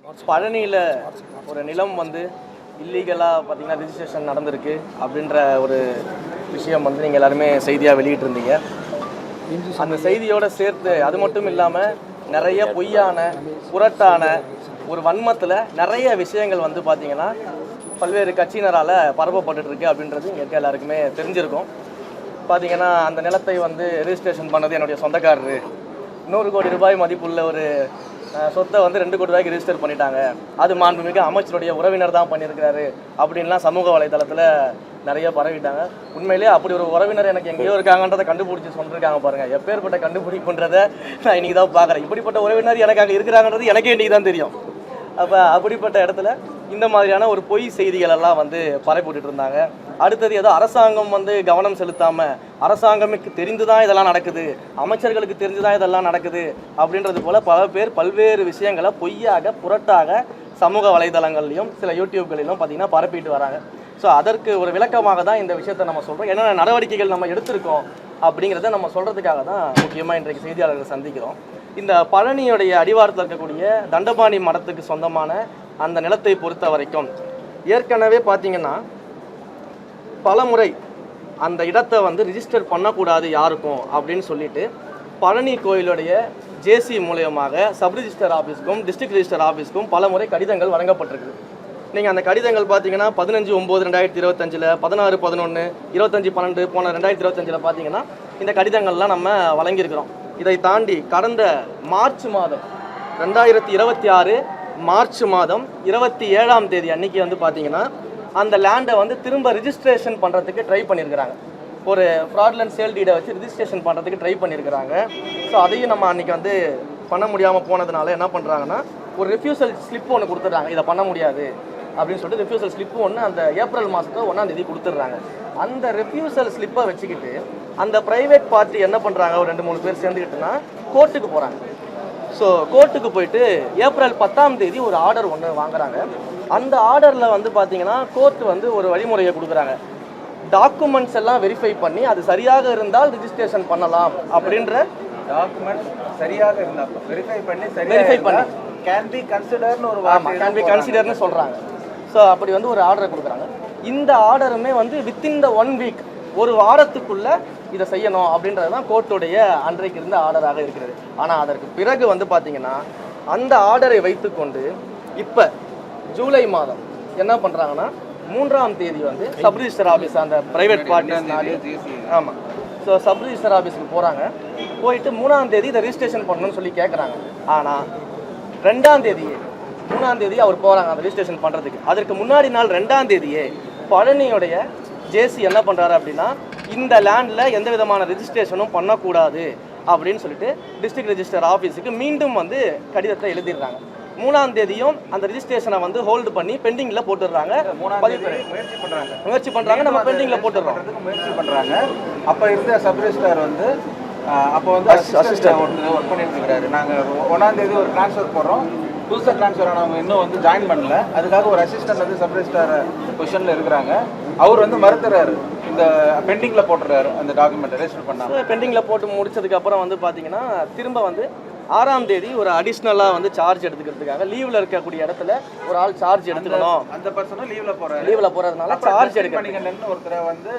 பழனியில் ஒரு நிலம் வந்து இல்லீகலாக பார்த்தீங்கன்னா ரிஜிஸ்ட்ரேஷன் நடந்திருக்கு அப்படின்ற ஒரு விஷயம் வந்து நீங்கள் எல்லாருமே செய்தியாக வெளியிட்டிருந்தீங்க. அந்த செய்தியோடு சேர்த்து அது மட்டும் இல்லாமல் நிறைய பொய்யான புரட்டான ஒரு வன்மத்தில் நிறைய விஷயங்கள் வந்து பார்த்திங்கன்னா பல்வேறு கட்சியினரால் பரப்பப்பட்டுருக்கு அப்படின்றது இங்கே இருக்க எல்லாருக்குமே தெரிஞ்சிருக்கும். பார்த்திங்கன்னா அந்த நிலத்தை வந்து ரிஜிஸ்ட்ரேஷன் பண்ணது என்னுடைய சொந்தக்காரரு, 100 கோடி ரூபாய் மதிப்புள்ள ஒரு சொத்தை வந்து 2 கோடி ரூபாய்க்கு ரிஜிஸ்டர் பண்ணிட்டாங்க, அது மாண்புமிகு அமைச்சருடைய உறவினர் தான் பண்ணியிருக்கிறாரு அப்படின்லாம் சமூக வலைதளத்தில் நிறைய பரவிட்டாங்க. உண்மையிலேயே அப்படி ஒரு உறவினர் எனக்கு எங்கேயோ இருக்காங்கன்றதை கண்டுபிடிச்சி சொல்லியிருக்காங்க பாருங்கள். எப்பேற்பட்ட கண்டுபிடிப்புன்றதை நான் இன்றைக்கி தான் பார்க்குறேன். இப்படிப்பட்ட உறவினர் எனக்கு அங்கே இருக்கிறாங்கன்றது எனக்கே இன்றைக்கி தான் தெரியும். அப்போ அப்படிப்பட்ட இடத்துல இந்த மாதிரியான ஒரு பொய் செய்திகள் எல்லாம் வந்து பரப்பிவிட்டு இருந்தாங்க. அடுத்தது ஏதோ அரசாங்கம் வந்து கவனம் செலுத்தாமல் அரசாங்கமுக்கு தெரிந்து தான் இதெல்லாம் நடக்குது, அமைச்சர்களுக்கு தெரிஞ்சு தான் இதெல்லாம் நடக்குது அப்படின்றது போல் பல பேர் பல்வேறு விஷயங்களை பொய்யாக புரட்டாக சமூக வலைதளங்கள்லையும் சில யூடியூப்களிலும் பார்த்திங்கன்னா பரப்பிட்டு வராங்க. ஸோ அதற்கு ஒரு விளக்கமாக தான் இந்த விஷயத்தை நம்ம சொல்கிறோம். என்னென்ன நடவடிக்கைகள் நம்ம எடுத்திருக்கோம் அப்படிங்கிறத நம்ம சொல்கிறதுக்காக தான் முக்கியமாக இன்றைக்கு செய்தியாளர்கள் சந்திக்கிறோம். இந்த பழனியுடைய அடிவாரத்தில் இருக்கக்கூடிய தண்டபாணி மடத்துக்கு சொந்தமான அந்த நிலத்தை பொறுத்த வரைக்கும் ஏற்கனவே பார்த்திங்கன்னா பல முறை அந்த இடத்தை வந்து ரிஜிஸ்டர் பண்ணக்கூடாது யாருக்கும் அப்படின்னு சொல்லிட்டு பழனி கோயிலுடைய ஜேசி மூலயமாக சப் ரிஜிஸ்டர் ஆஃபீஸ்க்கும் டிஸ்ட்ரிக்ட் ரிஜிஸ்டர் ஆஃபீஸ்க்கும் பல முறை கடிதங்கள் வழங்கப்பட்டிருக்குது. நீங்கள் அந்த கடிதங்கள் பார்த்தீங்கன்னா 15/9/2025, 16/11, 25/12 போன 2025 பார்த்தீங்கன்னா இந்த கடிதங்கள்லாம் நம்ம வழங்கியிருக்கிறோம். இதை தாண்டி கடந்த மார்ச் மாதம் 2026 மார்ச் மாதம் 27ஆம் தேதி அன்னைக்கு வந்து பார்த்தீங்கன்னா அந்த லேண்டை வந்து திரும்ப ரிஜிஸ்ட்ரேஷன் பண்ணுறதுக்கு ட்ரை பண்ணியிருக்கிறாங்க. ஒரு ஃப்ராட்லண்ட் சேல் டீடை வச்சு ரிஜிஸ்ட்ரேஷன் பண்ணுறதுக்கு ட்ரை பண்ணியிருக்கிறாங்க. ஸோ அதையும் நம்ம அன்றைக்கி வந்து பண்ண முடியாமல் போனதுனால என்ன பண்ணுறாங்கன்னா ஒரு ரெஃப்யூசல் ஸ்லிப் ஒன்று கொடுத்துட்றாங்க. இதை பண்ண முடியாது அப்படின்னு சொல்லிட்டு ரெஃப்யூசல் ஸ்லிப்பு ஒன்று அந்த ஏப்ரல் மாதத்தில் 1ஆம் தேதி கொடுத்துட்றாங்க. அந்த ரெஃப்யூசல் ஸ்லிப்பை வச்சுக்கிட்டு அந்த ப்ரைவேட் பார்ட்டி என்ன பண்ணுறாங்க, ஒரு 2-3 பேர் சேர்ந்துக்கிட்டுனா கோர்ட்டுக்கு போகிறாங்க. ஸோ கோர்ட்டுக்கு போயிட்டு ஏப்ரல் 10ஆம் தேதி ஒரு ஆர்டர் ஒன்று வாங்குறாங்க. அந்த ஆர்டரில் வந்து பார்த்தீங்கன்னா கோர்ட் வந்து ஒரு வழிமுறையை கொடுக்குறாங்க. டாக்குமெண்ட்ஸ் எல்லாம் வெரிஃபை பண்ணி அது சரியாக இருந்தால் ரிஜிஸ்ட்ரேஷன் பண்ணலாம் அப்படின்ற டாக்குமெண்ட் சரியாக இருந்தால் வெரிஃபை பண்ணி கேன் பி கன்சிடர்னு ஒரு கேன் பி கன்சிடர்னு சொல்கிறாங்க. ஸோ அப்படி வந்து ஒரு ஆர்டரை கொடுக்குறாங்க. இந்த ஆர்டருமே வந்து வித்தின் த 1 வீக், ஒரு வாரத்துக்குள்ளே இதை செய்யணும் அப்படின்றது தான் கோர்ட்டுடைய அன்றைக்கு இருந்த ஆர்டராக இருக்கிறது. ஆனால் அதற்கு பிறகு வந்து பார்த்திங்கன்னா அந்த ஆர்டரை வைத்துக்கொண்டு இப்போ ஜூலை மாதம் என்ன பண்ணுறாங்கன்னா 3ஆம் தேதி வந்து சப் ரிஜிஸ்டர் ஆஃபீஸ் அந்த ப்ரைவேட் பார்ட்டிஸ் ஆமாம். ஸோ சப் ரிஜிஸ்டர் ஆஃபீஸுக்கு போகிறாங்க. போயிட்டு 3ஆம் தேதி இதை ரிஜிஸ்ட்ரேஷன் பண்ணணும்னு சொல்லி கேட்குறாங்க. ஆனால் 2ஆம் தேதியே 3ஆம் தேதி அவர் போகிறாங்க அந்த ரிஜிஸ்ட்ரேஷன் பண்ணுறதுக்கு. அதற்கு முன்னாடி நாள் 2ஆம் தேதியே பழனியுடைய ஜேசி என்ன பண்ணுறாரு அப்படின்னா இந்த லேண்டில் எந்த விதமான ரிஜிஸ்ட்ரேஷனும் பண்ணக்கூடாது அப்படின்னு சொல்லிட்டு டிஸ்ட்ரிக்ட் ரிஜிஸ்டர் ஆஃபீஸுக்கு மீண்டும் வந்து கடிதத்தை எழுதிடுறாங்க. 3ஆம் தேதியும் அந்த ரிஜிஸ்ட்ரேஷனை வந்து ஹோல்டு பண்ணி பெண்டிங்கில் போட்டுடுறாங்க. முயற்சி பண்ணுறாங்க, நம்ம பெண்டிங்கில் போட்டுடுறோம். முயற்சி பண்ணுறாங்க. அப்போ இருந்த சப் ரிஜிஸ்டர் வந்து அப்போ வந்து அசிஸ்டன்ட் ஒர்க் பண்ணிட்டு இருக்கிறாரு. நாங்கள் 1ஆம் தேதி ஒரு ட்ரான்ஸ்ஃபர் போடுறோம், புதுசாக ட்ரான்ஸ்ஃபர் ஆனவங்க இன்னும் வந்து ஜாயின் பண்ணல. அதுக்காக ஒரு அசிஸ்டன்ட் வந்து சப் ரிஜிஸ்டர் பொசிஷனில் இருக்கிறாங்க. அவர் வந்து மறுத்துறாரு, இந்த பெண்டிங்கில் போட்டுறாரு அந்த டாக்குமெண்ட்டை ரெஜிஸ்டர் பண்ணாங்க. பெண்டிங்கில் போட்டு முடிச்சதுக்கப்புறம் வந்து பார்த்தீங்கன்னா திரும்ப வந்து 6ஆம் தேதி ஒரு அடிஷ்னலாக வந்து சார்ஜ் எடுத்துக்கிறதுக்காக லீவில் இருக்கக்கூடிய இடத்துல ஒரு ஆள் சார்ஜ் எடுத்துக்கணும். அந்த பர்சனும் லீவில் போகிறதுனால சார்ஜ் மணிகண்டன் ஒருத்தரை வந்து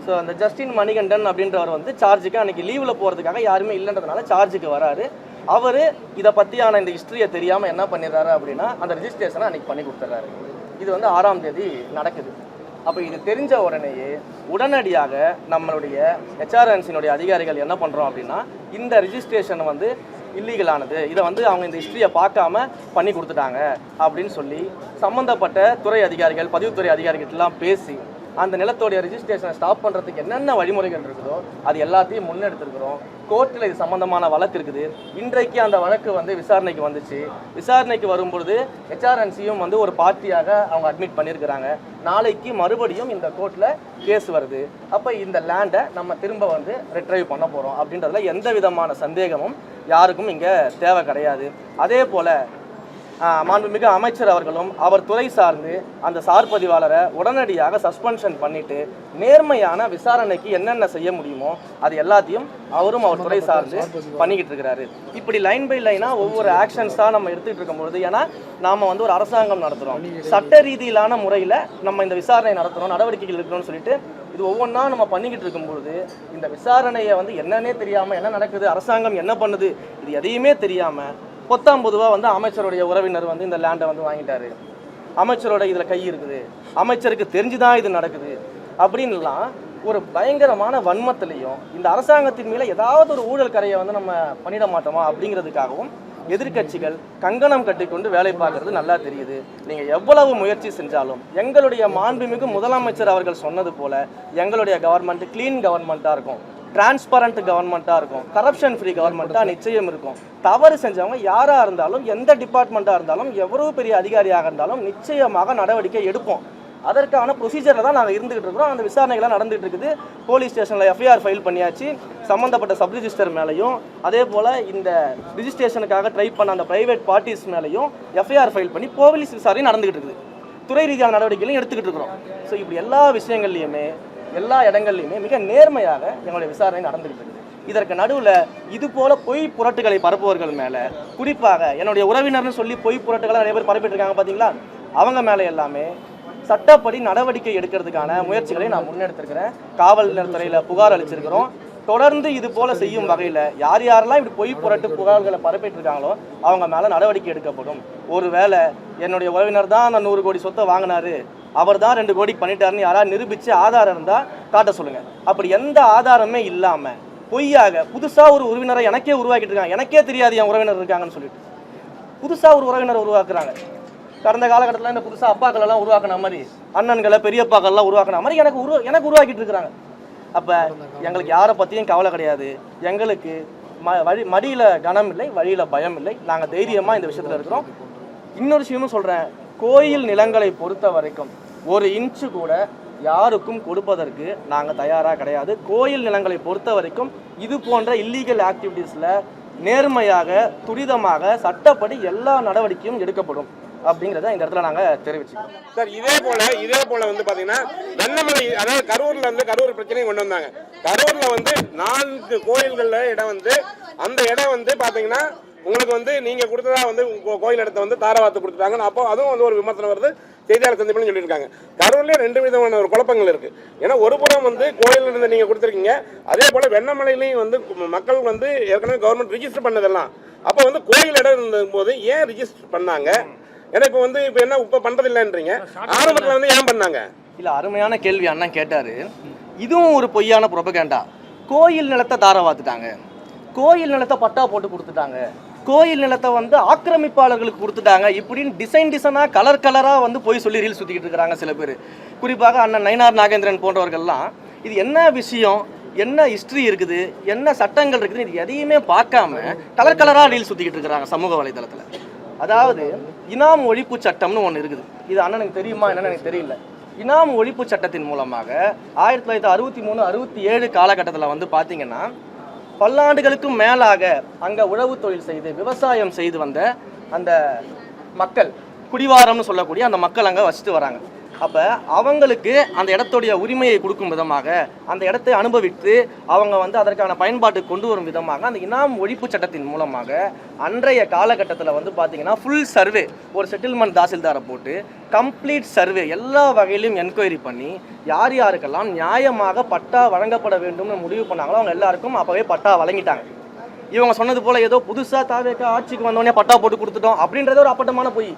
ஸோ அந்த ஜஸ்டின் மணிகண்டன் அப்படின்றவர் வந்து சார்ஜுக்கு அன்றைக்கி லீவில் போகிறதுக்காக யாருமே இல்லைன்றதுனால சார்ஜுக்கு வராரு. அவர் இதை பற்றியான இந்த ஹிஸ்ட்ரியை தெரியாமல் என்ன பண்ணிடுறாரு அப்படின்னா அந்த ரிஜிஸ்ட்ரேஷனை அன்றைக்கி பண்ணி கொடுத்துட்றாரு. இது வந்து 6ஆம் தேதி நடக்குது. அப்போ இது தெரிஞ்ச உடனேயே உடனடியாக நம்மளுடைய ஹெச்ஆர்என்சியினுடைய அதிகாரிகள் என்ன பண்ணுறோம் அப்படின்னா இந்த ரிஜிஸ்ட்ரேஷன் வந்து இல்லீகலானது, இதை வந்து அவங்க இந்த ஹிஸ்ட்ரியை பார்க்காம பண்ணி கொடுத்துட்டாங்க அப்படின்னு சொல்லி சம்மந்தப்பட்ட துறை அதிகாரிகள் பதிவுத்துறை அதிகாரிகிட்டலாம் பேசி அந்த நிலத்தோடைய ரிஜிஸ்ட்ரேஷனை ஸ்டாப் பண்ணுறதுக்கு என்னென்ன வழிமுறைகள் இருக்குதோ அது எல்லாத்தையும் முன்னெடுத்துருக்குறோம். கோர்ட்டில் இது சம்மந்தமான வழக்கு இருக்குது. இன்றைக்கு அந்த வழக்கு வந்து விசாரணைக்கு வந்துச்சு. விசாரணைக்கு வரும்பொழுது ஹெச்ஆர்என்சியும் வந்து ஒரு பார்ட்டியாக அவங்க அட்மிட் பண்ணியிருக்கிறாங்க. நாளைக்கு மறுபடியும் இந்த கோர்ட்டில் கேஸ் வருது. அப்போ இந்த லேண்டை நம்ம திரும்ப வந்து ரிட்ரைவ் பண்ண போகிறோம் அப்படின்றதுல எந்த விதமான சந்தேகமும் யாருக்கும் இங்கே தேவை கிடையாது. அதே போல் மாண்புமிகு அமைச்சர் அவர்களும் அவர் துறை சார்ந்து அந்த சார் பதிவாளரை உடனடியாக சஸ்பென்ஷன் பண்ணிட்டு நேர்மையான விசாரணைக்கு என்னென்ன செய்ய முடியுமோ அது எல்லாத்தையும் அவரும் அவர் துறை சார்ந்து பண்ணிக்கிட்டு இருக்கிறாரு. இப்படி லைன் பை லைனாக ஒவ்வொரு ஆக்ஷன்ஸாக நம்ம எடுத்துகிட்டு இருக்கும்பொழுது, ஏன்னா நாம் வந்து ஒரு அரசாங்கம் நடத்துகிறோம், சட்ட ரீதியிலான முறையில் நம்ம இந்த விசாரணை நடத்துகிறோம், நடவடிக்கைகள் இருக்கணும்னு சொல்லிட்டு இது ஒவ்வொன்றா நம்ம பண்ணிக்கிட்டு இருக்கும்பொழுது இந்த விசாரணையை வந்து என்னன்னே தெரியாமல், என்ன நடக்குது, அரசாங்கம் என்ன பண்ணுது, இது எதையுமே தெரியாமல் பொத்தாம்பொதுவாக வந்து அமைச்சருடைய உறவினர் வந்து இந்த லேண்டை வந்து வாங்கிட்டாரு, அமைச்சரோட இதில் கை இருக்குது, அமைச்சருக்கு தெரிஞ்சுதான் இது நடக்குது அப்படின்லாம் ஒரு பயங்கரமான வன்மத்திலையும் இந்த அரசாங்கத்தின் மேலே ஏதாவது ஒரு ஊழல் கரையை வந்து நம்ம பண்ணிட மாட்டோமா அப்படிங்கிறதுக்காகவும் எதிர்கட்சிகள் கங்கணம் கட்டிக்கொண்டு வேலை பார்க்கறது நல்லா தெரியுது. நீங்கள் எவ்வளவு முயற்சி செஞ்சாலும் எங்களுடைய மாண்புமிகு முதலமைச்சர் அவர்கள் சொன்னது போல எங்களுடைய கவர்மெண்ட் க்ளீன் கவர்மெண்ட்டாக இருக்கும், டிரான்ஸ்பரண்ட் கவர்மெண்ட்டாக இருக்கும், கரப்ஷன் ஃப்ரீ கவர்மெண்ட்டாக நிச்சயம் இருக்கும். தவறு செஞ்சவங்க யாராக இருந்தாலும், எந்த டிபார்ட்மெண்ட்டாக இருந்தாலும், எவ்வளவு பெரிய அதிகாரியாக இருந்தாலும் நிச்சயமாக நடவடிக்கை எடுப்போம். அதற்கான ப்ரொசீஜரில் தான் நாங்கள் இருந்துகிட்டு இருக்கிறோம். அந்த விசாரணைகள்லாம் நடந்துகிட்டு இருக்குது. போலீஸ் ஸ்டேஷனில் எஃப்ஐஆர் ஃபைல் பண்ணியாச்சு. சம்மந்தப்பட்ட சப் ரிஜிஸ்டர் மேலேயும் அதே போல் இந்த ரிஜிஸ்ட்ரேஷனுக்காக ட்ரை பண்ண அந்த ப்ரைவேட் பார்ட்டிஸ் மேலேயும் எஃப்ஐஆர் ஃபைல் பண்ணி போலீஸ் விசாரணை நடந்துகிட்டு இருக்குது. துறை ரீதியான நடவடிக்கைகளையும் எடுத்துக்கிட்டு இருக்கிறோம். ஸோ இப்படி எல்லா விஷயங்கள்லையுமே எல்லா இடங்கள்லையுமே மிக நேர்மையாக எங்களுடைய விசாரணை நடந்துகிட்டு இருக்குது. இதற்கு நடுவில் இது போல பொய் புரட்டுகளை பரப்புவர்கள் மேலே, குறிப்பாக என்னுடைய உறவினர்னு சொல்லி பொய் புரட்டுகளை நிறைய பேர் பரப்பிட்டு இருக்காங்க பார்த்தீங்களா, அவங்க மேலே எல்லாமே சட்டப்படி நடவடிக்கை எடுக்கிறதுக்கான முயற்சிகளை நான் முன்னெடுத்திருக்கிறேன். காவல்துறையில் புகார் அளிச்சிருக்கிறோம். தொடர்ந்து இது போல செய்யும் வகையில் யார் யாரெல்லாம் இப்படி பொய் புரட்டு புகார்களை பரப்பிட்டு இருக்காங்களோ அவங்க மேலே நடவடிக்கை எடுக்கப்படும். ஒருவேளை என்னுடைய உறவினர் தான் அந்த 100 கோடி சொத்தை வாங்கினாரு, அவர் தான் 2 கோடி பண்ணிட்டாருன்னு யாராவது நிரூபித்து ஆதாரம் இருந்தால் காட்ட சொல்லுங்கள். அப்படி எந்த ஆதாரமே இல்லாமல் பொய்யாக புதுசாக ஒரு உறவினரை எனக்கே உருவாக்கிட்டு இருக்காங்க. எனக்கே தெரியாது என் உறவினர் இருக்காங்கன்னு சொல்லிட்டு புதுசாக ஒரு உறவினரை உருவாக்குறாங்க. கடந்த காலகட்டத்தில் இந்த புதுசாக அப்பாக்களெல்லாம் உருவாக்கின மாதிரி, அண்ணன்களை பெரியப்பாக்கள்லாம் உருவாக்கின மாதிரி எனக்கு உருவாக்கிட்டு இருக்கிறாங்க. அப்போ எங்களுக்கு யாரை பற்றியும் கவலை கிடையாது. எங்களுக்கு மடியில் கனம் இல்லை, வழியில் பயம் இல்லை. நாங்கள் தைரியமாக இந்த விஷயத்தில் இருக்கிறோம். இன்னொரு விஷயமும் சொல்கிறேன், கோயில் நிலங்களை பொறுத்த வரைக்கும் 1 இன்ச்சு கூட யாருக்கும் கொடுப்பதற்கு நாங்கள் தயாராக கிடையாது. கோயில் நிலங்களை பொறுத்த வரைக்கும் இது போன்ற இல்லீகல் ஆக்டிவிட்டீஸில் நேர்மையாக துரிதமாக சட்டப்படி எல்லா நடவடிக்கையும் எடுக்கப்படும் அப்படிங்கிறத இந்த இடத்துல நாங்கள் தெரிவிச்சோம். சார் இதே போல வந்து பார்த்தீங்கன்னா வெண்ணமலை, அதாவது கரூர் பிரச்சனையும் கொண்டு வந்தாங்க. கரூரில் வந்து 4 கோயில்களில் இடம் வந்து அந்த இடம் வந்து பார்த்தீங்கன்னா உங்களுக்கு வந்து நீங்கள் கொடுத்ததா வந்து கோயில் இடத்த வந்து தாராவாத்து கொடுத்துட்டாங்கன்னு அப்போ அதுவும் வந்து ஒரு விமர்சனம் வருது. செய்தியாளர் சந்திப்புன்னு சொல்லியிருக்காங்க. கரூர்லேயே 2 விதமான ஒரு குழப்பங்கள் இருக்குது. ஏன்னா ஒரு புறம் வந்து கோயில் இருந்து நீங்கள் கொடுத்துருக்கீங்க, அதே போல் வெண்ணமலையிலையும் வந்து மக்கள் வந்து ஏற்கனவே கவர்மெண்ட் ரிஜிஸ்டர் பண்ணதெல்லாம் அப்போ வந்து கோயில் இடம் இருந்தபோது ஏன் ரிஜிஸ்டர் பண்ணாங்க? ஏன்னா இப்போ வந்து இப்போ என்ன இப்போ பண்ணுறதில்லைன்றீங்க, ஆரம்பத்தில் வந்து ஏன் பண்ணாங்க? இல்லை, அருமையான கேள்வி அண்ணன் கேட்டார். இதுவும் ஒரு பொய்யான புரொபகேண்டா. கோயில் நிலத்தை தாரவாத்துட்டாங்க, கோயில் நிலத்தை பட்டா போட்டு கொடுத்துட்டாங்க, கோயில் நிலத்தை வந்து ஆக்கிரமிப்பாளர்களுக்கு கொடுத்துட்டாங்க, இப்படின்னு டிசைனாக கலராக வந்து போய் சொல்லி ரீல் சுற்றிக்கிட்டு இருக்கிறாங்க சில பேர். குறிப்பாக அண்ணன் நயினார் நாகேந்திரன் போன்றவர்கள்லாம் இது என்ன விஷயம், என்ன ஹிஸ்ட்ரி இருக்குது, என்ன சட்டங்கள் இருக்குது, இது எதையுமே பார்க்காம கலராக ரீல் சுற்றிக்கிட்டு இருக்கிறாங்க சமூக வலைதளத்தில். அதாவது இனாம் ஒழிப்பு சட்டம்னு ஒன்று இருக்குது. இது அண்ணனுக்கு தெரியுமா என்னன்னு எனக்கு தெரியல. இனாம் ஒழிப்பு சட்டத்தின் மூலமாக 1963-67 காலகட்டத்தில் வந்து பார்த்தீங்கன்னா பல்லாண்டுகளுக்கும் மேலாக அங்கே உழவு தொழில் செய்து விவசாயம் செய்து வந்த அந்த மக்கள், குடிவாரம்னு சொல்லக்கூடிய அந்த மக்கள் அங்கே வசித்து வராங்க. அப்போ அவங்களுக்கு அந்த இடத்துடைய உரிமையை கொடுக்கும் விதமாக, அந்த இடத்தை அனுபவித்து அவங்க வந்து அதற்கான பயன்பாட்டுக்கு கொண்டு வரும் விதமாக அந்த இனாம் ஒழிப்பு சட்டத்தின் மூலமாக அன்றைய காலகட்டத்தில் வந்து பார்த்திங்கன்னா ஃபுல் சர்வே, ஒரு செட்டில்மெண்ட் தாசில்தாரை போட்டு கம்ப்ளீட் சர்வே எல்லா வகையிலும் என்கொயரி பண்ணி யார் யாருக்கெல்லாம் நியாயமாக பட்டா வழங்கப்பட வேண்டும்னு முடிவு பண்ணாங்களோ அவங்க எல்லாருக்கும் அப்போவே பட்டா வழங்கிட்டாங்க. இவங்க சொன்னது போல் ஏதோ புதுசாக தாவேக்கா ஆட்சிக்கு வந்தோடனே பட்டா போட்டு கொடுத்துட்டோம் அப்படின்றது ஒரு அப்பட்டமான பொய்.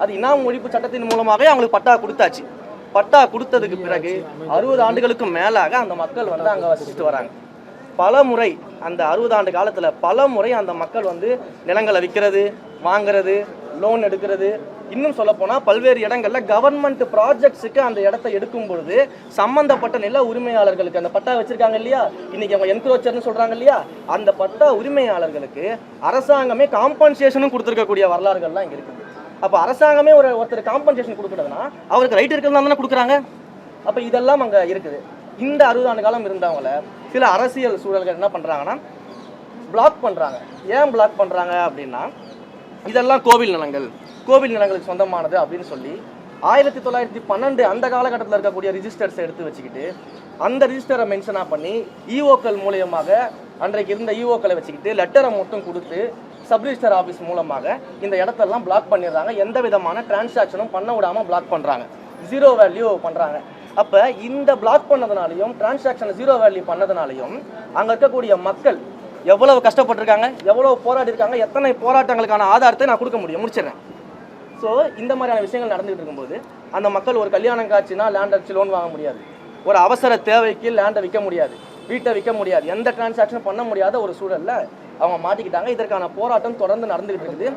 அது இனாம் ஒழிப்பு சட்டத்தின் மூலமாகவே அவங்களுக்கு பட்டா கொடுத்தாச்சு. பட்டா கொடுத்ததுக்கு பிறகு 60 ஆண்டுகளுக்கும் மேலாக அந்த மக்கள் வந்து அங்கே வசிச்சுட்டு வராங்க. பல முறை அந்த 60 ஆண்டு காலத்தில் பல முறை அந்த மக்கள் வந்து நிலங்களை விற்கிறது, வாங்கிறது, லோன் எடுக்கிறது, இன்னும் சொல்லப்போனால் பல்வேறு இடங்களில் கவர்மெண்ட் ப்ராஜெக்ட்ஸுக்கு அந்த இடத்த எடுக்கும் பொழுது சம்மந்தப்பட்ட நில உரிமையாளர்களுக்கு அந்த பட்டா வச்சுருக்காங்க இல்லையா, இன்றைக்கி அவங்க என்க்ரோச்சர்னு சொல்கிறாங்க இல்லையா, அந்த பட்டா உரிமையாளர்களுக்கு அரசாங்கமே காம்பன்சேஷனும் கொடுத்துருக்கக்கூடிய வரலாறுகள்லாம் இங்கே இருக்குது. அப்போ அரசாங்கமே ஒருத்தர் காம்பன்சேஷன் கொடுக்குறதுனா அவருக்கு ரைட் இருக்கிறது தானே கொடுக்குறாங்க. அப்போ இதெல்லாம் அங்கே இருக்குது. இந்த 60 ஆண்டு காலம் இருந்தவங்கள சில அரசியல் சூழல்கள் என்ன பண்ணுறாங்கன்னா பிளாக் பண்ணுறாங்க. ஏன் பிளாக் பண்ணுறாங்க அப்படின்னா, இதெல்லாம் கோவில் நிலங்கள், கோவில் நிலங்களுக்கு சொந்தமானது அப்படின்னு சொல்லி 1912 அந்த காலகட்டத்தில் இருக்கக்கூடிய ரிஜிஸ்டர்ஸ் எடுத்து வச்சுக்கிட்டு அந்த ரிஜிஸ்டரை மென்ஷனாக பண்ணி இஓக்கள் மூலியமாக அன்றைக்கு இருந்த இஓக்களை வச்சுக்கிட்டு லெட்டரை மட்டும் கொடுத்து சப் ரிஜிஸ்டர் ஆஃபீஸ் மூலமாக இந்த இடத்தெல்லாம் பிளாக் பண்ணிடுறாங்க. எந்த விதமான டிரான்சாக்ஷனும் பண்ண விடாமல் பிளாக் பண்ணுறாங்க, ஜீரோ வேல்யூ பண்ணுறாங்க. அப்போ இந்த பிளாக் பண்ணதுனாலையும் டிரான்சாக்ஷனை ஜீரோ வேல்யூ பண்ணதுனாலையும் அங்கே இருக்கக்கூடிய மக்கள் எவ்வளவு கஷ்டப்பட்டிருக்காங்க, எவ்வளோ போராடி இருக்காங்க, எத்தனை போராட்டங்களுக்கான ஆதாரத்தை நான் கொடுக்க முடியும், முடிச்சிடறேன். ஸோ இந்த மாதிரியான விஷயங்கள் நடந்துகிட்டு இருக்கும்போது அந்த மக்கள் ஒரு கல்யாணம் காட்சினா லேண்ட் அடிச்சு லோன் வாங்க முடியாது, ஒரு அவசர தேவைக்கு லேண்டை விற்க முடியாது, வீட்டை விற்க முடியாது, எந்த டிரான்சாக்ஷனும் பண்ண முடியாத ஒரு சூழலில் அவங்க மாட்டிக்கிட்டாங்க. இதற்கான போராட்டம் தொடர்ந்து நடந்துகிட்டு இருக்குது.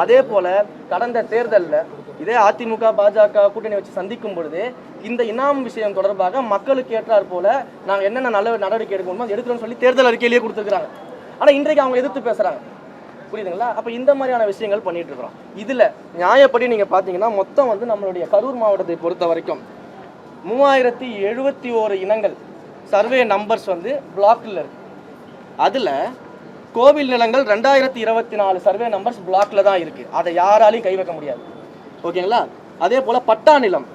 அதே போல் கடந்த தேர்தலில் இதே அதிமுக பாஜக கூட்டணி வச்சு சந்திக்கும் பொழுது இந்த இனாம் விஷயம் தொடர்பாக மக்களுக்கு ஏற்றார் போல நாங்கள் என்னென்ன நல்ல நடவடிக்கை எடுக்கணுமோ அது எடுக்கிறோம்னு சொல்லி தேர்தல் அறிக்கையிலேயே கொடுத்துருக்காங்க. ஆனால் இன்றைக்கு அவங்க எதிர்த்து பேசுகிறாங்க, புரியுதுங்களா? அப்போ இந்த மாதிரியான விஷயங்கள் பண்ணிட்டு இருக்கிறோம். இதில் நியாயப்படி நீங்கள் பார்த்தீங்கன்னா மொத்தம் வந்து நம்மளுடைய கரூர் மாவட்டத்தை பொறுத்த வரைக்கும் 3071 இனங்கள் சர்வே நம்பர்ஸ் வந்து பிளாக்கில் இருக்கு. அதில் கோவில் நிலங்கள் 2024 சர்வே நம்பர்ஸ் பிளாக்ல தான் இருக்குது, அதை யாராலையும் கை வைக்க முடியாது, ஓகேங்களா? அதே போல் பட்டா நிலம்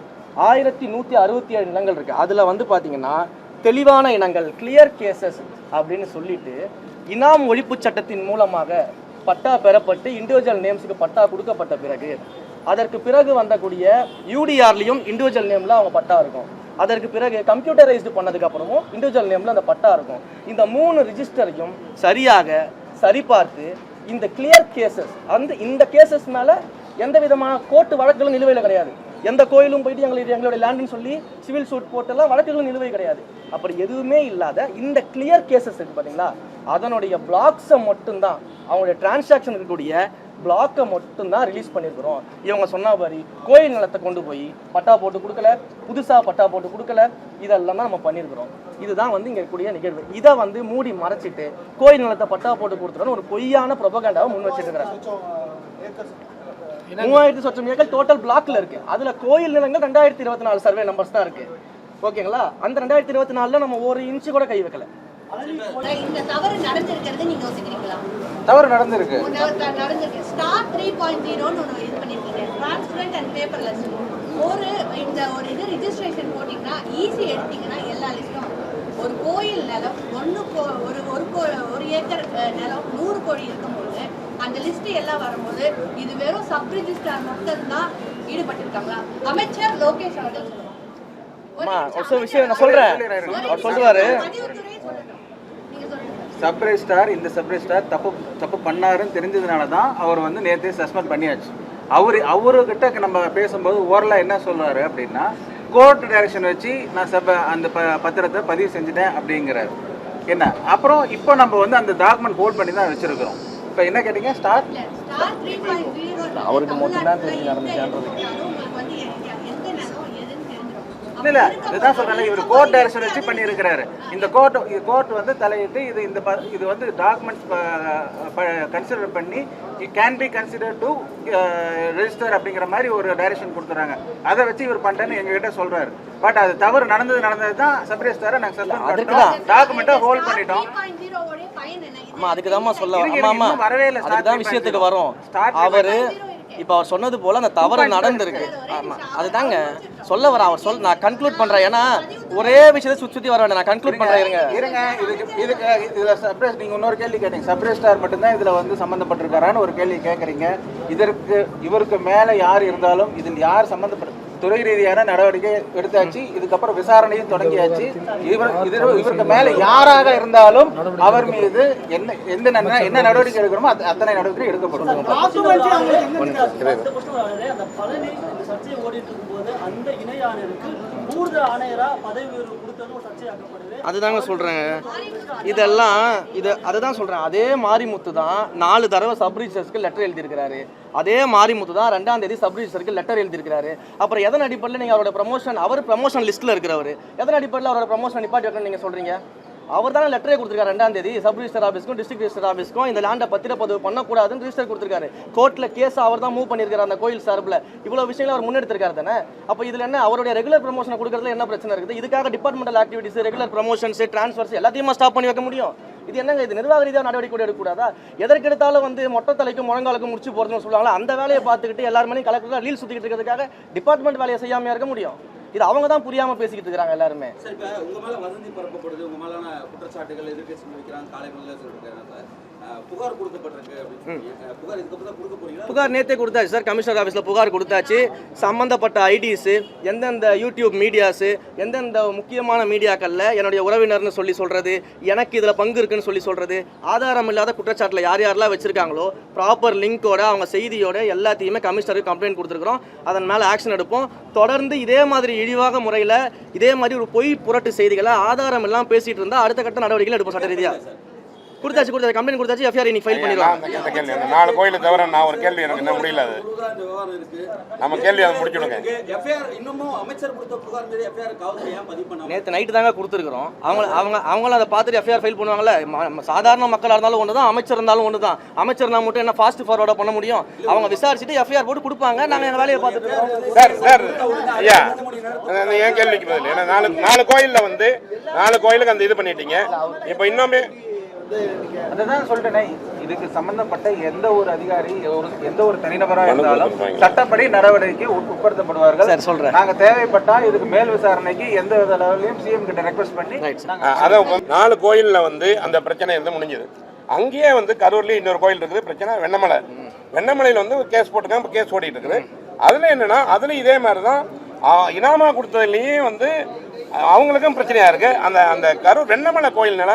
1167 நிலங்கள் இருக்குது. அதில் வந்து பார்த்தீங்கன்னா தெளிவான இனங்கள் கிளியர் கேசஸ் அப்படின்னு சொல்லிட்டு இனாம் ஒழிப்பு சட்டத்தின் மூலமாக பட்டா பெறப்பட்டு இண்டிவிஜுவல் நேம்ஸுக்கு பட்டா கொடுக்கப்பட்ட பிறகு அதற்கு பிறகு வந்தக்கூடிய யூடிஆர்லையும் இண்டிவிஜுவல் நேமில் அவங்க பட்டா இருக்கும். அதற்கு பிறகு கம்ப்யூட்டரைஸ்டு பண்ணதுக்கு அப்புறமும் இண்டிவிஜுவல் நேமில் அந்த பட்டா இருக்கும். இந்த 3 ரிஜிஸ்டரையும் சரியாக சரிபார்த்து இந்த கிளியர் கேசஸ் இந்த கேசஸ் மேலே எந்த விதமான கோர்ட்டு வழக்குகளும் நிலுவையில் கிடையாது. எந்த கோயிலும் போயிட்டு எங்களுடைய லேண்டுன்னு சொல்லி சிவில் சூட் போட்டெல்லாம் வழக்குகளும் நிலுவை கிடையாது. அப்படி எதுவுமே இல்லாத இந்த கிளியர் கேசஸ் இருக்குது பார்த்தீங்களா, அதனுடைய பிளாக்ஸை மட்டும்தான், அவங்களுடைய டிரான்சாக்ஷன் இருக்கக்கூடிய பிளாக்கை மட்டும்தான் ரிலீஸ் பண்ணியிருக்கிறோம். இவங்க சொன்ன மாதிரி கோயில் நிலத்தை கொண்டு போய் பட்டா போட்டு கொடுக்கல, புதுசாக பட்டா போட்டு கொடுக்கல, இதெல்லாம் தான் நம்ம பண்ணியிருக்கிறோம். இதுதான் வந்து இங்கே இருக்கக்கூடிய நிகழ்வு. இதை வந்து மூடி மறைச்சிட்டு கோயில் நிலத்தை பட்டா போட்டு கொடுத்துறோன்னு ஒரு பொய்யான ப்ரொபகண்டாவை முன் வச்சுட்டு இருக்கிறாங்க. 3000 சொச்சம் ஏக்கர் டோட்டல் பிளாக்ல இருக்கு. அதுல கோயில் நிலங்கள் 2024 சர்வே நம்பர்ஸ் தான் இருக்கு, ஓகேங்களா? அந்த 2024 நம்ம ஒரு இன்ச்சு கூட கை வைக்கல. இந்த தவறு நடந்திருக்கிறது நீங்க யோசிக்கிறீங்களா? தவறு நடந்திருக்கு. ஸ்டார் 3.0 ன்னு ஒன்று இது பண்ணிருக்கீங்க, டிரான்ஸ்பரண்ட் அண்ட் பேப்பர்லெஸ். ஒரு இது ரிஜிஸ்ட்ரேஷன் போட்டீங்கன்னா ஈஸி எடுத்தீங்கன்னா எல்லா லிஸ்டும் ஒரு கோயில் நிலம் ஒரு ஏக்கர் நிலம் 100 கோடி இருக்கும்போது அந்த லிஸ்ட் எல்லாம் வரும்போது இது வெறும் சப் ரிஜிஸ்ட்ரார் மட்டும் தான் ஈடுபட்டிருக்காங்களா? அமைச்சர் லோகேஷ் அவர்கள் ஒரு விஷயம் நான் சொல்றேன், அவர் சொல்லுவாரு. சப் ரெஜிஸ்ட்ரார் இந்த சப் ரெஜிஸ்ட்ரார் தப்பு பண்ணாருன்னு தெரிஞ்சதுனால தான் அவர் வந்து நேற்று சஸ்பெண்ட் பண்ணியாச்சு. அவர்கிட்ட நம்ம பேசும்போது ஓரலாக என்ன சொல்றாரு அப்படின்னா, கோர்ட் டைரக்ஷன் வச்சு நான் அந்த பத்திரத்தை பதிவு செஞ்சுட்டேன் அப்படிங்கிறாரு. என்ன அப்புறம் இப்போ நம்ம வந்து அந்த டாக்குமெண்ட் ஹோல்ட் பண்ணி தான் வச்சிருக்கிறோம். இப்போ என்ன கேட்டீங்க? ஸ்டார் 3.0 அவருக்கு மட்டும் தான் தெரிஞ்சு நடந்துச்சான்றது இல்ல, இதுதான் சொல்றேன். இவர் கோர்ட் டைரக்ஷன் வச்சு பண்ணி இருக்கிறாரு. இந்த கோர்ட் வந்து தலையிட்டு இது வந்து டாக்குமெண்ட்ஸ் கன்சிடர் பண்ணி it can be consider to register அப்படிங்கிற மாதிரி ஒரு டைரக்ஷன் கொடுத்துறாங்க. அதை வச்சு இவர் பண்ணிட்டேன்னு எங்ககிட்ட சொல்றாரு. பட் அது தவறு நடந்தது தான் சப் ரெஜிஸ்டரை நாங்கள் சஸ்பெண்ட் பண்ணிட்டோம், டாக்குமெண்ட்டை ஹோல்ட் பண்ணிட்டோம். அதுக்கு தான் சொல்ல வரவே இல்லை, அதுதான் விஷயத்துக்கு வரும். அவரு இப்போ அவர் சொன்னது போல அந்த தவறு நடந்திருக்கு. ஆமா, அதுதாங்க சொல்ல வர. அவர் நான் கன்க்ளூட் பண்றேன். ஏன்னா ஒரே விஷயத்தை சுத்தி வர வேண்டாம். நான் கன்க்ளூட் பண்றேன். இருங்க. இதுல சப்ரேஸ் நீங்க இன்னொரு கேள்வி கேட்டீங்க. சப்ரேஸ்டார் மட்டும்தான் இதுல வந்து சம்பந்தப்பட்டிருக்காரான்னு ஒரு கேள்வி கேட்கறீங்க. இவருக்கு மேல யார் இருந்தாலும் இதில் யார் சம்பந்தப்பட்ட துறை ரீதியான நடவடிக்கை எடுத்தாச்சு. இதுக்கப்புறம் விசாரணையும் தொடங்கியாச்சு. இவருக்கு மேல யாராக இருந்தாலும் அவர் மீது என்ன நடவடிக்கை எடுக்கணுமோ அத்தனை நடவடிக்கை எடுக்கப்படும். அதுதாங்க சொல்றேன். அதுதான் சொல்றேன். அதே மாரிமுத்து தான் 4 தடவை சப் ரிஜிஸ்டருக்கு லெட்டர் எழுதியிருக்கிறாரு. அதே மாரிமுத்து தான் 2ஆம் தேதி சப் ரிஜிஸ்டருக்கு லெட்டர் எழுதியிருக்கிறாரு. அப்புறம் எதன் அடிப்படையில் நீங்க அவரோட ப்ரமோஷன் லிஸ்ட்ல இருக்கிறவர், எதன் அடிப்படையில் அவரோட ப்ரமோஷன் நிப்பாட்டி வைக்கணும்னு நீங்க சொல்றீங்க? அவர் தானே லெட்டரே கொடுத்துருக்காரு 2ஆம் தேதி சப் ரிஜிஸ்டர் ஆஃபீஸ்க்கும் டிஸ்ட்ரிக்ட் ரிஜிஸ்டர் ஆஃபீஸ்க்கும் இந்த லேண்டை பத்திரப்பதிவு பண்ணக்கூடாதுன்னு ரிஜிஸ்டர் கொடுத்துருக்காரு. கோர்ட்டில் கேஸ் அவர் தான் மூவ் பண்ணியிருக்காரு. அந்த கோயில் சார்பில் இவ்வளோ விஷயங்கள் அவர் முன்னெடுத்திருக்காரு தானே. அப்போ இதில் என்ன அவருடைய ரெகுலர் ப்ரமோஷனை கொடுக்கறதுல என்ன பிரச்சனை இருக்குது? இதுக்காக departmental activities, regular promotions, transfers எல்லாத்தையுமா ஸ்டாப் பண்ணி வைக்க முடியும்? இது என்னங்க, இது நிர்வாக ரீதியாக நடவடிக்கை எடுக்கக்கூடாதா? எதற்கெடுத்தாலும் வந்து மொட்டை தலைக்கும் முழங்காலுக்கும் முடிச்சு போகிறதுன்னு சொல்லுவாங்களா, அந்த வேலையை பார்த்துக்கிட்டு எல்லாருமே கலெக்டர் ரீல் சுற்றிக்கிட்டு இருக்கிறதுக்காக டிபார்ட்மெண்ட் வேலையை செய்யாமல் இருக்க முடியும்? இது அவங்க தான் புரியாமல் பேசிக்கிட்டு இருக்கிறாங்க எல்லாருமே. சார், இப்போ உங்கள் மேலே வதந்தி பரப்பப்படுது, உங்கள் மேலான குற்றச்சாட்டுகள் எதிர்க்கட்சி வைக்கிறாங்க, காலை மேலே சொல்லியிருக்காங்க, புகார் கொடுக்கப்பட்டிருக்கு அப்படின்னு சொல்லி புகார் இதுக்கப்புறம் தான் கொடுக்க போறீங்களா? புகார் நேற்றே கொடுத்தாச்சு சார், கமிஷனர் ஆஃபீஸில் புகார் கொடுத்தாச்சு. சம்மந்தப்பட்ட ஐடிஸு, எந்தெந்த யூடியூப் மீடியாஸு, எந்தெந்த முக்கியமான மீடியாக்களில் என்னுடைய உறவினர்னு சொல்கிறது, எனக்கு இதில் பங்கு இருக்குன்னு சொல்கிறது, ஆதாரம் இல்லாத குற்றச்சாட்டில் யார் யாரெல்லாம் வச்சுருக்காங்களோ ப்ராப்பர் லிங்கோட அவங்க செய்தியோட எல்லாத்தையுமே கமிஷனருக்கு கம்ப்ளைண்ட் கொடுத்துருக்குறோம். அதன் மேலே ஆக்ஷன் எடுப்போம். தொடர்ந்து இதே மாதிரி இழிவாக முறையில் இதே மாதிரி ஒரு பொய் புரட்டு செய்திகளை ஆதாரம் எல்லாம் பேசிகிட்டு இருந்தால் அடுத்த கட்ட நடவடிக்கைகள் எடுப்போம். சட்ட ரீதியாக கொடுத்தாச்சு, கம்ப்ளைண்ட் கொடுத்தாச்சு, எஃப்ஐஆர் இன்னைக்கு ஃபைல் பண்ணிடுவாங்க. இந்த 4 கோயிலை தவிர நான் ஒரு கேள்வி எனக்கு என்ன முடியல, அது நம்ம கேள்வி அதை முடிச்சுடுங்க. நேற்று நைட்டு தாங்க கொடுத்துருக்குறோம். அவங்களும் அதை பார்த்துட்டு எஃப்ஐஆர் ஃபைல் பண்ணுவாங்கல்ல. சாதாரண மக்களாக இருந்தாலும் ஒன்று தான், அமைச்சர் இருந்தாலும் ஒன்று தான். அமைச்சர்னா மட்டும் என்ன ஃபாஸ்ட் ஃபார்வர்டாக பண்ண முடியும்? அவங்க விசாரிச்சுட்டு எஃப்ஐஆர் போட்டு கொடுப்பாங்க, நாங்கள் எங்கள் வேலையை பார்த்துட்டு இருக்கோம். சார் ஐயா, என் கேள்விக்கு பதில், ஏன்னா 4 கோயிலில் வந்து 4 கோயிலுக்கு அந்த இது பண்ணிட்டீங்க. இப்போ இன்னுமே அதுதான் சொல்லிட்டேனே, இதுக்கு சம்பந்தப்பட்ட எந்த ஒரு அதிகாரி எந்த ஒரு தனிநபராக இருந்தாலும் சட்டப்படி நடவடிக்கை உட்படுத்தப்படுவார்கள். சார் சொல்றேன், நாங்க தேவைப்பட்டா இதுக்கு மேல் விசாரணைக்கு எந்த வித லெவலையும் சிஎம் கிட்ட ரெக்வஸ்ட் பண்ணி அதான் 4 கோயிலில் வந்து அந்த பிரச்சனை இருந்து முடிஞ்சது. அங்கேயே வந்து கரூர்லேயும் இன்னொரு கோயில் இருக்குது பிரச்சனை, வெண்ணமலையில் வந்து கேஸ் போட்டுருக்காங்க, கேஸ் ஓடிட்டு இருக்குது. அதில் என்னன்னா, அதுலேயும் இதே மாதிரி தான் இனாமா கொடுத்ததுலேயும் வந்து அவங்களுக்கும் பிரச்சனையாக இருக்குது. அந்த கரூர் வெண்ணமலை கோயில்னால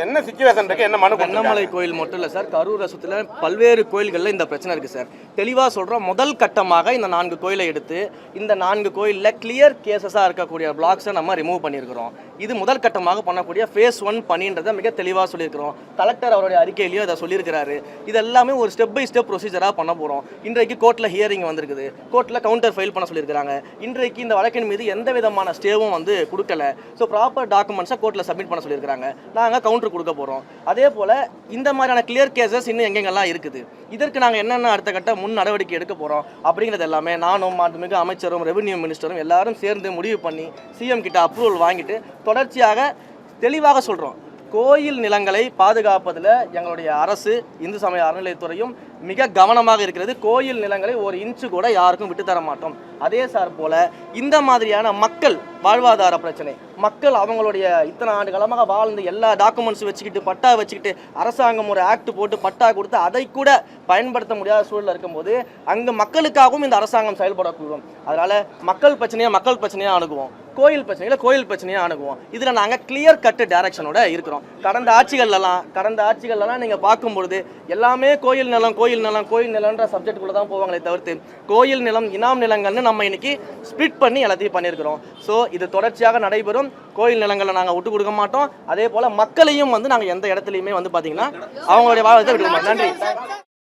என்ன சிச்சுவேஷன் இருக்கு, என்ன மனு? வெண்ணமலை கோயில் மட்டும் இல்லை சார், கரூர் ரசத்தில் பல்வேறு கோயில்களில் இந்த பிரச்சனை இருக்குது சார். தெளிவாக சொல்கிறோம், முதல் கட்டமாக இந்த 4 கோயிலை எடுத்து இந்த 4 கோயிலில் கிளியர் கேசஸாக இருக்கக்கூடிய பிளாக்ஸை நம்ம ரிமூவ் பண்ணியிருக்கிறோம். இது முதல் கட்டமாக பண்ணக்கூடிய ஃபேஸ் 1 பணின்றதை மிக தெளிவாக சொல்லியிருக்கிறோம். கலெக்டர் அவருடைய அறிக்கையிலையும் அதை சொல்லியிருக்கிறாரு. இது எல்லாமே ஒரு ஸ்டெப் பை ஸ்டெப் ப்ரொசீஜராக பண்ண போகிறோம். இன்றைக்கு கோர்ட்டில் ஹியரிங் வந்திருக்குது, கோர்ட்டில் கவுண்டர் ஃபைல் பண்ண சொல்லியிருக்கிறாங்க. இன்றைக்கு இந்த வழக்கின் மீது எந்த விதமான ஸ்டேவும் வந்து கொடுக்கல. ஸோ ப்ராப்பர் டாக்குமெண்ட்ஸை கோர்ட்டில் சப்மிட் பண்ண சொல்லியிருக்கிறாங்க. நாங்கள் கவுண்டர் கொடுக்க போகிறோம். அதே போல் இந்த மாதிரியான கிளியர் கேசஸ் இன்னும் எங்கெங்கெல்லாம் இருக்குது, இதற்கு நாங்கள் என்னென்ன அடுத்த கட்ட முன் நடவடிக்கை எடுக்க போகிறோம் அப்படிங்கிறது எல்லாமே நானும் மாண்புமிகு அமைச்சரும் ரெவென்யூ மினிஸ்டரும் எல்லாரும் சேர்ந்து முடிவு பண்ணி சிஎம் கிட்ட அப்ரூவல் வாங்கிட்டு தொடர்ச்சியாக தெளிவாக சொல்கிறோம். கோயில் நிலங்களை பாதுகாப்பதில் எங்களுடைய அரசு, இந்து சமய அறநிலையத்துறையும் மிக கவனமாக இருக்கிறது. கோயில் நிலங்களை ஒரு இன்ச்சு கூட யாருக்கும் விட்டுத்தர மாட்டோம். அதே சார் போல் இந்த மாதிரியான மக்கள் வாழ்வாதார பிரச்சனை, மக்கள் அவங்களுடைய இத்தனை ஆண்டு காலமாக வாழ்ந்து எல்லா டாக்குமெண்ட்ஸ் வச்சுக்கிட்டு பட்டா வச்சுக்கிட்டு அரசாங்கம் ஒரு ஆக்ட் போட்டு பட்டா கொடுத்து அதை கூட பயன்படுத்த முடியாத சூழலில் இருக்கும்போது அங்கே மக்களுக்காகவும் இந்த அரசாங்கம் செயல்படக்கூடும். அதனால் மக்கள் பிரச்சனையாக அணுகுவோம், கோயில் பிரச்சனையாக அணுகுவோம். இதில் நாங்கள் கிளியர் கட்டு டைரக்ஷனோட இருக்கிறோம். கடந்த ஆட்சிகள்லாம் நீங்கள் பார்க்கும்பொழுது எல்லாமே கோயில் நிலம்ன்ற சப்ஜெக்டுக்குள்ளே தான் போவாங்களே தவிர்த்து கோயில் நிலம், இனாம் நிலங்கள்னு நம்ம இன்னைக்கு ஸ்பிளிட் பண்ணி எல்லாத்தையும் பண்ணியிருக்கிறோம். ஸோ இது தொடர்ச்சியாக நடைபெறும். கோயில் நிலங்களை நாங்கள் விட்டு கொடுக்க மாட்டோம். அதே போல் மக்களையும் வந்து நாங்கள் எந்த இடத்துலையுமே வந்து பார்த்தீங்கன்னா அவங்களுடைய வாழ்க்கை விட்டு கொடுக்க மாட்டோம். நன்றி.